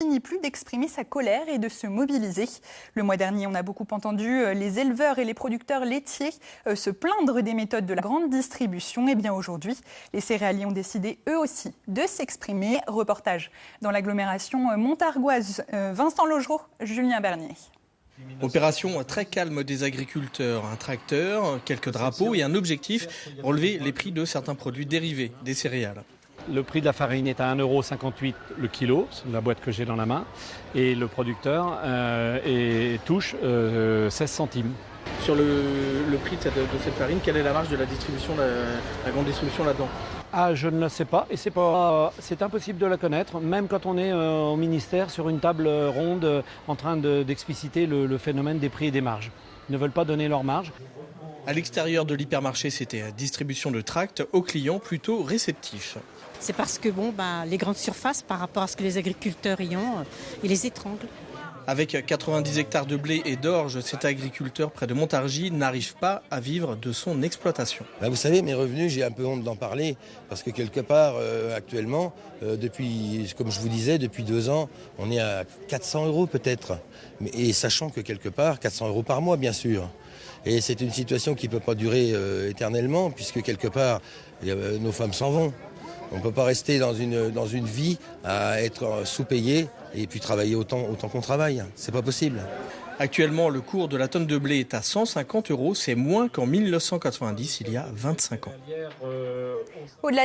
Finit plus d'exprimer sa colère et de se mobiliser. Le mois dernier, on a beaucoup entendu les éleveurs et les producteurs laitiers se plaindre des méthodes de la grande distribution. Et bien aujourd'hui, les céréaliers ont décidé eux aussi de s'exprimer. Reportage dans l'agglomération montargoise. Vincent Logereau, Julien Bernier. Opération très calme des agriculteurs, un tracteur, quelques drapeaux et un objectif, relever les prix de certains produits dérivés des céréales. Le prix de la farine est à 1,58 € le kilo, c'est la boîte que j'ai dans la main, et le producteur touche 16 centimes. Sur le prix de cette farine, quelle est la marge de la distribution, la grande distribution là-dedans? Ah, je ne le sais pas et c'est impossible de la connaître, même quand on est au ministère sur une table ronde en train d'expliciter le phénomène des prix et des marges. Ils ne veulent pas donner leurs marges. À l'extérieur de l'hypermarché, c'était distribution de tracts aux clients plutôt réceptifs. C'est parce que les grandes surfaces, par rapport à ce que les agriculteurs y ont, ils les étranglent. Avec 90 hectares de blé et d'orge, cet agriculteur près de Montargis n'arrive pas à vivre de son exploitation. Vous savez, mes revenus, j'ai un peu honte d'en parler, parce que quelque part, actuellement, depuis, comme je vous disais, depuis 2 ans, on est à 400 € peut-être. Et sachant que quelque part, 400 € par mois, bien sûr. Et c'est une situation qui ne peut pas durer éternellement, puisque quelque part, nos femmes s'en vont. On ne peut pas rester dans une vie à être sous-payé et puis travailler autant qu'on travaille. C'est pas possible. Actuellement, le cours de la tonne de blé est à 150 €. C'est moins qu'en 1990, il y a 25 ans. Au-delà